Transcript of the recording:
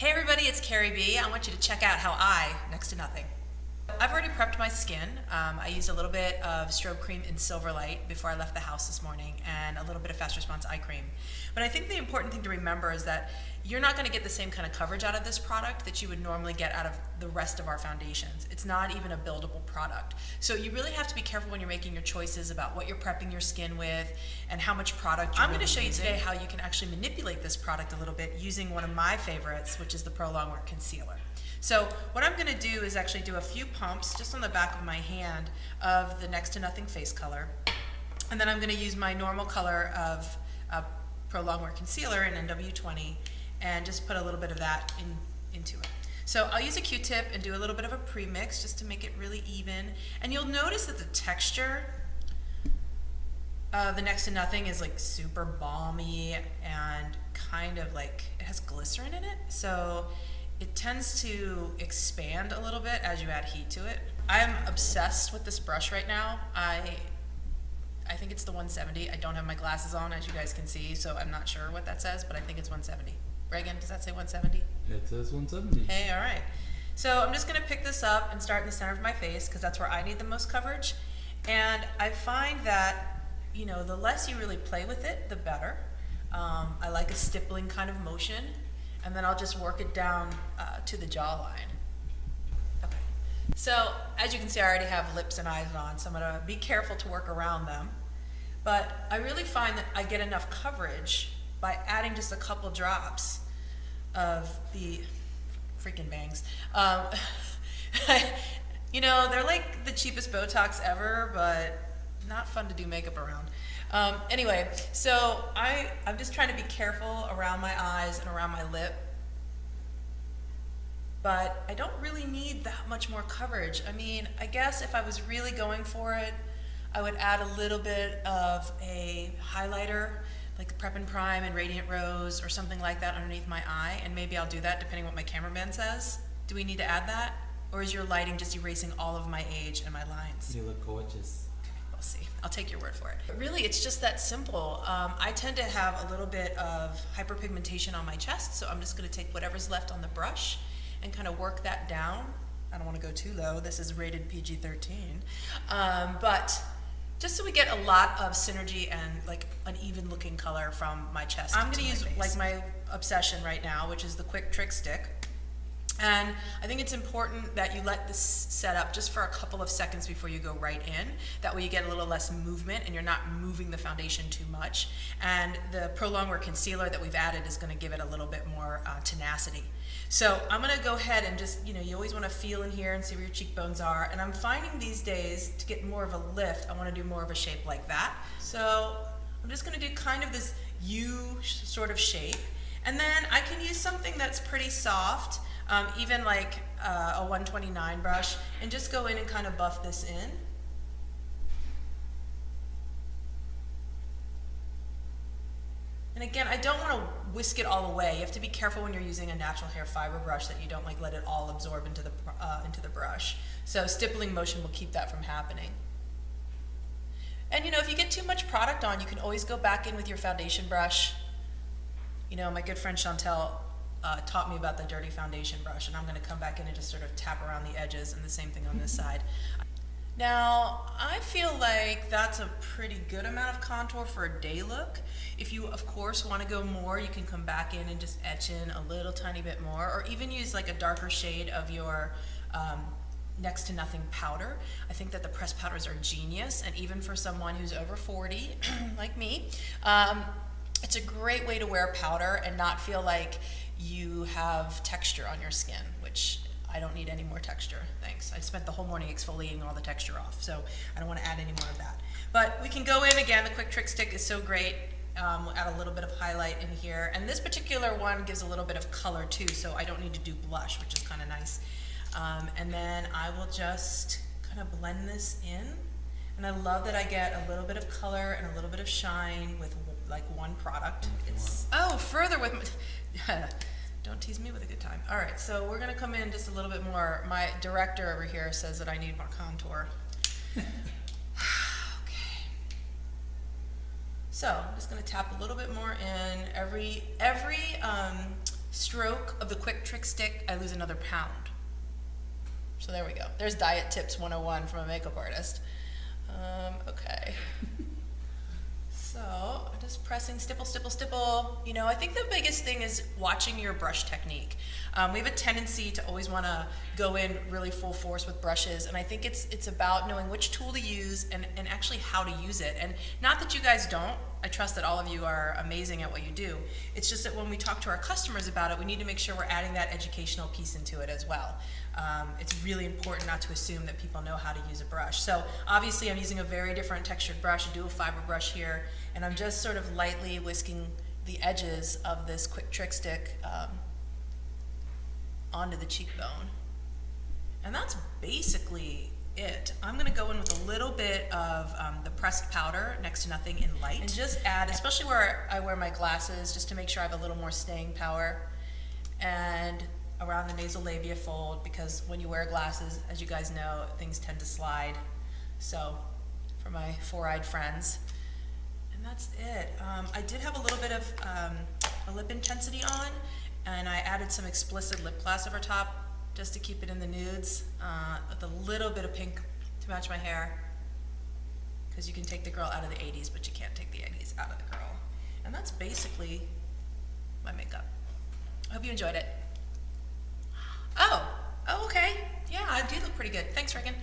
Hey everybody, it's Carrie B. I want you to check out how I, next to nothing. I've already prepped my skin. I used a little bit of strobe cream in Silverlight before I left the house this morning and a little bit of Fast Response eye cream. But I think the important thing to remember is that you're not going to get the same kind of coverage out of this product that you would normally get out of the rest of our foundations. It's not even a buildable product. So you really have to be careful when you're making your choices about what you're prepping your skin with and how much product you're I'm going to show you today how you can actually manipulate this product a little bit using one of my favorites, which is the Prolongwear Concealer. So what I'm going to do is actually do a few pumps just on the back of my hand of the Next to Nothing face color. And then I'm going to use my normal color of Prolongwear Concealer in NW20 and just put a little bit of that into it. So I'll use a Q-tip and do a little bit of a pre-mix just to make it really even. And you'll notice that the texture of the Next to Nothing is like super balmy and kind of like, it has glycerin in it. So it tends to expand a little bit as you add heat to it. I'm obsessed with this brush right now. I think it's the 170. I don't have my glasses on, as you guys can see, so I'm not sure what that says, but I think it's 170. Reagan, does that say 170? It says 170. Hey, all right. So I'm just gonna pick this up and start in the center of my face because that's where I need the most coverage. And I find that, you know, the less you really play with it, the better. I like a stippling kind of motion. And then I'll just work it down to the jawline. Okay. So as you can see, I already have lips and eyes on, so I'm gonna be careful to work around them. But I really find that I get enough coverage by adding just a couple drops of the freaking bangs. You know, they're like the cheapest Botox ever, but not fun to do makeup around. Anyway, so I'm just trying to be careful around my eyes and around my lip, but I don't really need that much more coverage. I mean, I guess if I was really going for it, I would add a little bit of a highlighter, like the Prep and Prime and Radiant Rose or something like that underneath my eye, and maybe I'll do that depending what my cameraman says. Do we need to add that? Or is your lighting just erasing all of my age and my lines? You look gorgeous. See. I'll take your word for it. But really, it's just that simple. I tend to have a little bit of hyperpigmentation on my chest, so I'm just going to take whatever's left on the brush and kind of work that down. I don't want to go too low. This is rated PG-13. But just so we get a lot of synergy and like an even looking color from my chest. I'm going to use like my obsession right now, which is the Quick Trick Stick. And I think it's important that you let this set up just for a couple of seconds before you go right in. That way you get a little less movement and you're not moving the foundation too much. And the Prolongwear Concealer that we've added is going to give it a little bit more tenacity. So I'm going to go ahead and just, you know, you always want to feel in here and see where your cheekbones are. And I'm finding these days to get more of a lift, I want to do more of a shape like that. So I'm just going to do kind of this U sort of shape. And then I can use something that's pretty soft. Even like a 129 brush, and just go in and kind of buff this in. And again, I don't want to whisk it all away. You have to be careful when you're using a natural hair fiber brush that you don't like let it all absorb into the brush. So stippling motion will keep that from happening. And you know, if you get too much product on, you can always go back in with your foundation brush. You know, my good friend Chantel taught me about the dirty foundation brush, and I'm going to come back in and just sort of tap around the edges, and the same thing on this side. Now, I feel like that's a pretty good amount of contour for a day look. If you, of course, want to go more, you can come back in and just etch in a little tiny bit more, or even use like a darker shade of your Next to Nothing powder. I think that the pressed powders are genius, and even for someone who's over 40, like me, it's a great way to wear powder and not feel like you have texture on your skin, which I don't need any more texture, thanks. I spent the whole morning exfoliating all the texture off, so I don't want to add any more of that. But we can go in again, the Quick Trick Stick is so great. We'll add a little bit of highlight in here, and this particular one gives a little bit of color too, so I don't need to do blush, which is kind of nice. And then I will just kind of blend this in, and I love that I get a little bit of color and a little bit of shine with like one product. It's further with don't tease me with a good time. All right, so we're gonna come in just a little bit more. My director over here says that I need more contour. Okay. So I'm just gonna tap a little bit more in. Every stroke of the quick trick stick, I lose another pound. So there we go. There's diet tips 101 from a makeup artist. Okay. So just pressing, stipple, stipple, stipple. You know, I think the biggest thing is watching your brush technique. We have a tendency to always want to go in really full force with brushes, and I think it's about knowing which tool to use and actually how to use it. And not that you guys don't. I trust that all of you are amazing at what you do. It's just that when we talk to our customers about it, we need to make sure we're adding that educational piece into it as well. It's really important not to assume that people know how to use a brush. So obviously I'm using a very different textured brush, a dual fiber brush here, and I'm just sort of lightly whisking the edges of this quick trick stick onto the cheekbone. And that's basically it. I'm gonna go in with a little bit of the pressed powder, next to nothing, in light, and just add, especially where I wear my glasses, just to make sure I have a little more staying power, and around the nasal labia fold, because when you wear glasses, as you guys know, things tend to slide. So for my four-eyed friends. And that's it. I did have a little bit of a lip intensity on, and I added some explicit lip gloss over top just to keep it in the nudes, with a little bit of pink to match my hair, because you can take the girl out of the 80s, but you can't take the 80s out of the girl. And that's basically my makeup. I hope you enjoyed it. Oh, okay. Yeah, I do look pretty good. Thanks, Reagan.